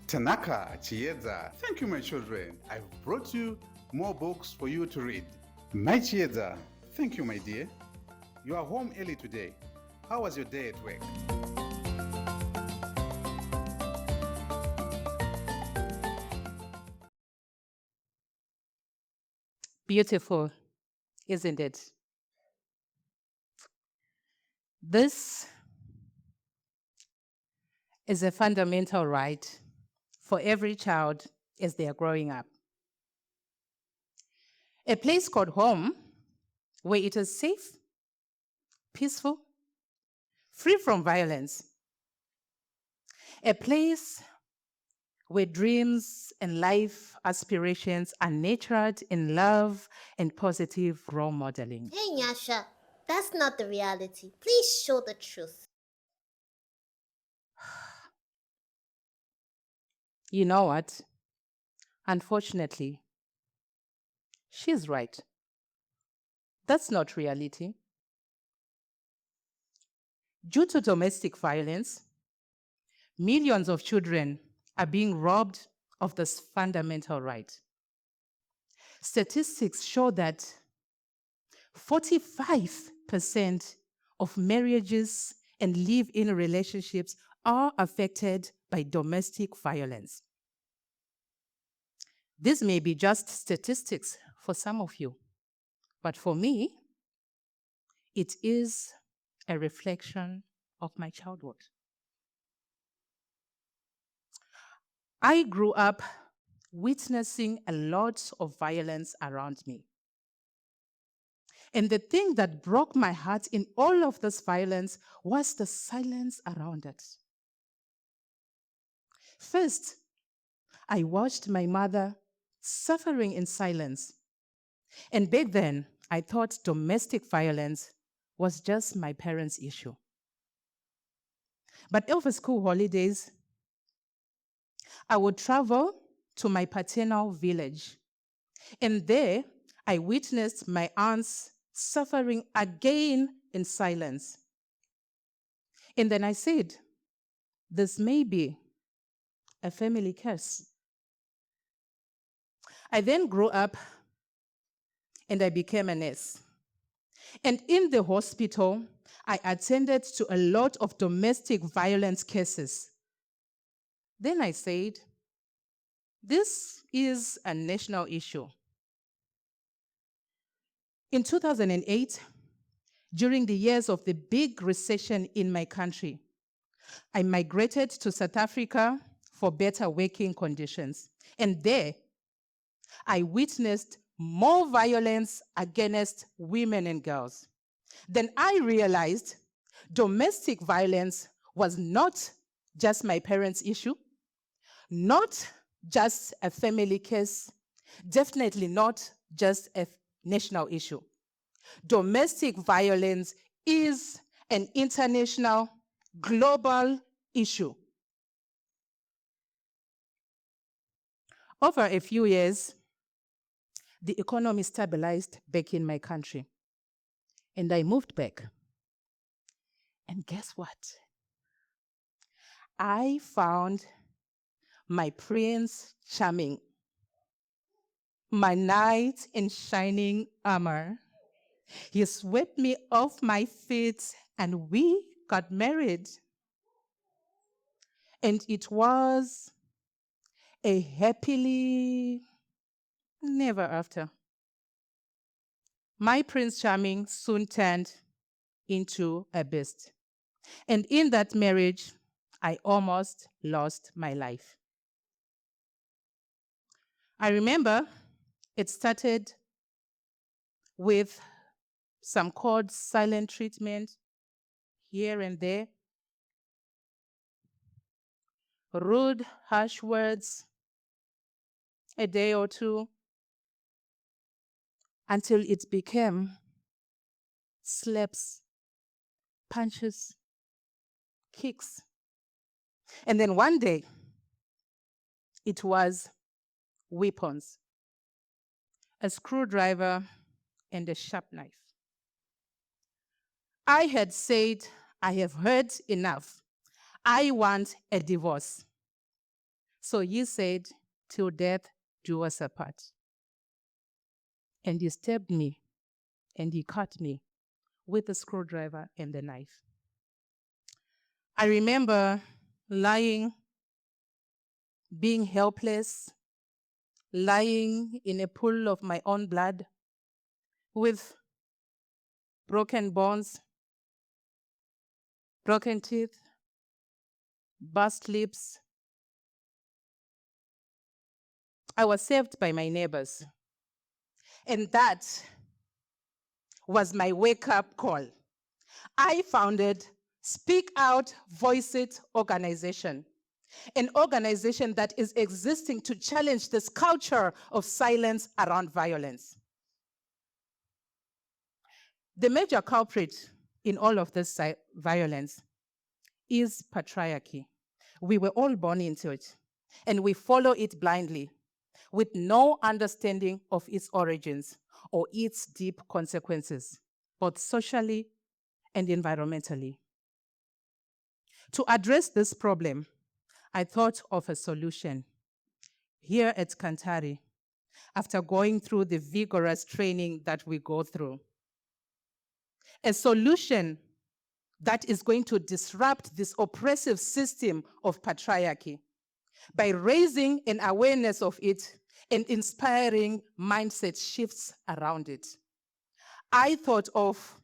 Tanaka, Chieza, thank you, my children. I've brought you more books for you to read. My Chieza, thank you, my dear. You are home early today. How was your day at work? Beautiful, isn't it? This is a fundamental right for every child as they are growing up. A place called home where it is safe, peaceful, free from violence. A place where dreams and life aspirations are nurtured in love and positive role modeling. Hey Nyasha, that's not the reality. Please show the truth. You know what? Unfortunately, she's right. That's not reality. Due to domestic violence, millions of children are being robbed of this fundamental right. Statistics show that 45% of marriages and live in relationships are affected by domestic violence. This may be just statistics for some of you, but for me, it is a reflection of my childhood. I grew up witnessing a lot of violence around me. And the thing that broke my heart in all of this violence was the silence around it. First, I watched my mother suffering in silence. And back then, I thought domestic violence was just my parents' issue. But over school holidays, I would travel to my paternal village. And there, I witnessed my aunts suffering again in silence. And then I said, this may be a family curse. I then grew up and I became a nurse. And in the hospital, I attended to a lot of domestic violence cases. Then I said, this is a national issue. In 2008, during the years of the big recession in my country, I migrated to South Africa for better working conditions. And there, I witnessed more violence against women and girls. Then I realized domestic violence was not just my parents' issue, not just a family case, definitely not just a national issue. Domestic violence is an international, global issue. Over a few years, the economy stabilized back in my country, and I moved back. And guess what? I found my Prince Charming, my knight in shining armor. He swept me off my feet and we got married. And it was a happily never after. My Prince Charming soon turned into a beast. And in that marriage, I almost lost my life. I remember it started with some called silent treatment here and there, rude, harsh words, a day or two, until it became slaps, punches, kicks. And then one day, it was weapons, a screwdriver and a sharp knife. I had said, I have heard enough. I want a divorce. So he said, till death do us apart. And he stabbed me and he cut me with a screwdriver and a knife. I remember lying, being helpless, lying in a pool of my own blood with broken bones, broken teeth, burst lips. I was saved by my neighbors. And that was my wake-up call. I founded Speak Out, Voice It organization, an organization that is existing to challenge this culture of silence around violence. The major culprit in all of this violence is patriarchy. We were all born into it, and we follow it blindly with no understanding of its origins or its deep consequences, both socially and environmentally. To address this problem, I thought of a solution here at Kanthari after going through the vigorous training that we go through. A solution that is going to disrupt this oppressive system of patriarchy by raising an awareness of it and inspiring mindset shifts around it. I thought of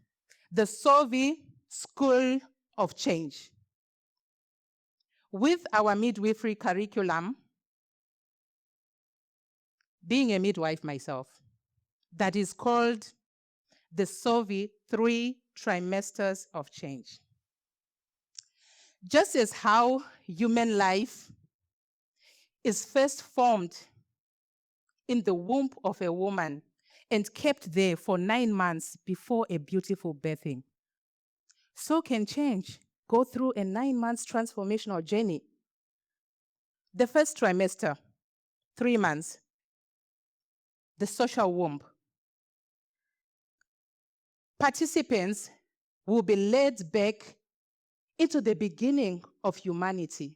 the SOVI School of Change. With our midwifery curriculum, being a midwife myself, that is called the SOVI 3 Trimesters of Change. Just as how human life is first formed in the womb of a woman and kept there for 9 months before a beautiful birthing, so can change go through a 9 months transformational journey. The first trimester, 3 months, the social womb. Participants will be led back into the beginning of humanity.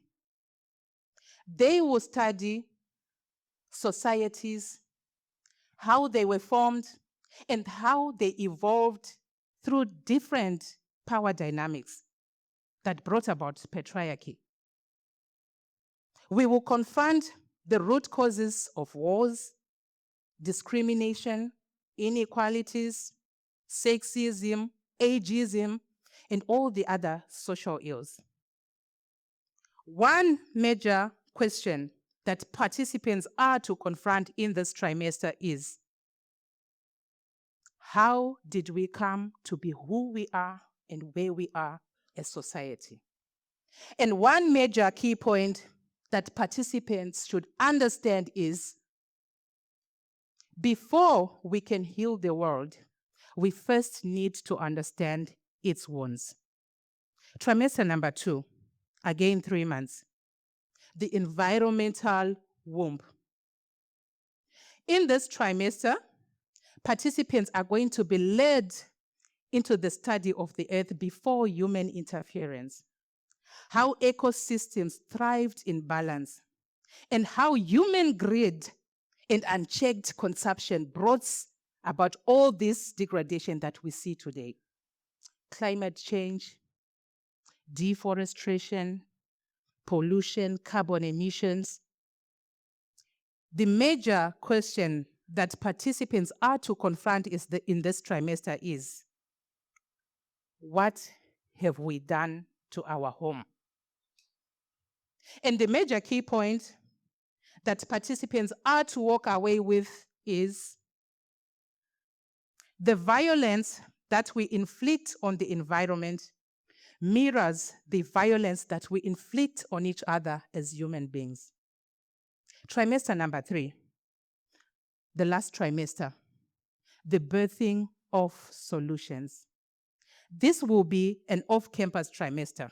They will study societies, how they were formed, and how they evolved through different power dynamics that brought about patriarchy. We will confront the root causes of wars, discrimination, inequalities, sexism, ageism, and all the other social ills. One major question that participants are to confront in this trimester is, how did we come to be who we are and where we are as society? And one major key point that participants should understand is, before we can heal the world, we first need to understand its wounds. Trimester number 2, again 3 months, the environmental womb. In this trimester, participants are going to be led into the study of the earth before human interference, how ecosystems thrived in balance, and how human greed and unchecked consumption brought about all this degradation that we see today. Climate change, deforestation, pollution, carbon emissions. The major question that participants are to confront in this trimester is, what have we done to our home? And the major key point that participants are to walk away with is, the violence that we inflict on the environment mirrors the violence that we inflict on each other as human beings. Trimester number 3, the last trimester, the birthing of solutions. This will be an off-campus trimester.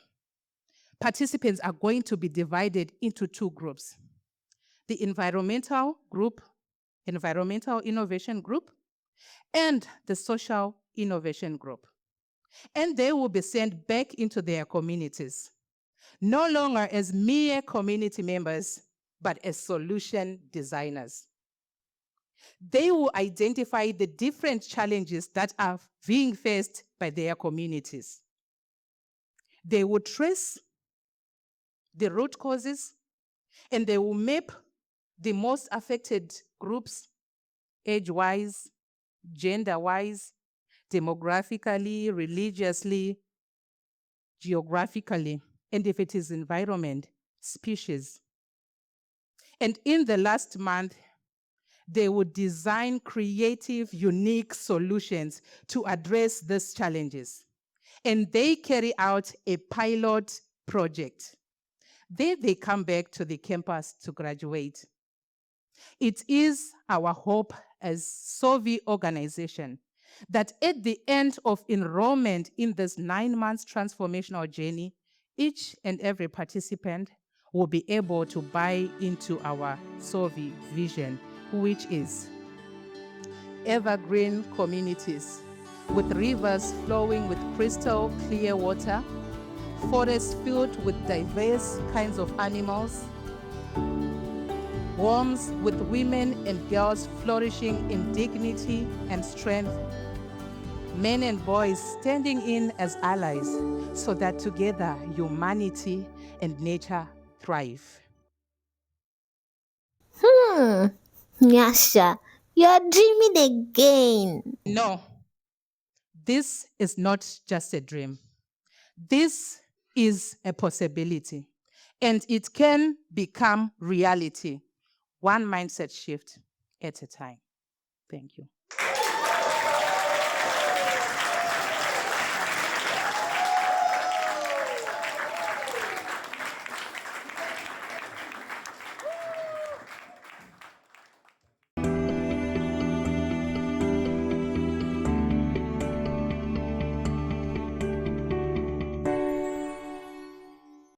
Participants are going to be divided into 2 groups. The environmental group, environmental innovation group, and the social innovation group. And they will be sent back into their communities, no longer as mere community members, but as solution designers. They will identify the different challenges that are being faced by their communities. They will trace the root causes, and they will map the most affected groups, age-wise, gender-wise, demographically, religiously, geographically, and if it is environment, species. And in the last month, they would design creative, unique solutions to address these challenges. And they carry out a pilot project. Then they come back to the campus to graduate. It is our hope as SOVI organization that at the end of enrollment in this 9 months transformational journey, each and every participant will be able to buy into our SOVI vision, which is evergreen communities with rivers flowing with crystal clear water, forests filled with diverse kinds of animals, homes with women and girls flourishing in dignity and strength, men and boys standing in as allies so that together humanity and nature thrive. Nyasha, you're dreaming again. No, this is not just a dream. This is a possibility, and it can become reality, one mindset shift at a time. Thank you.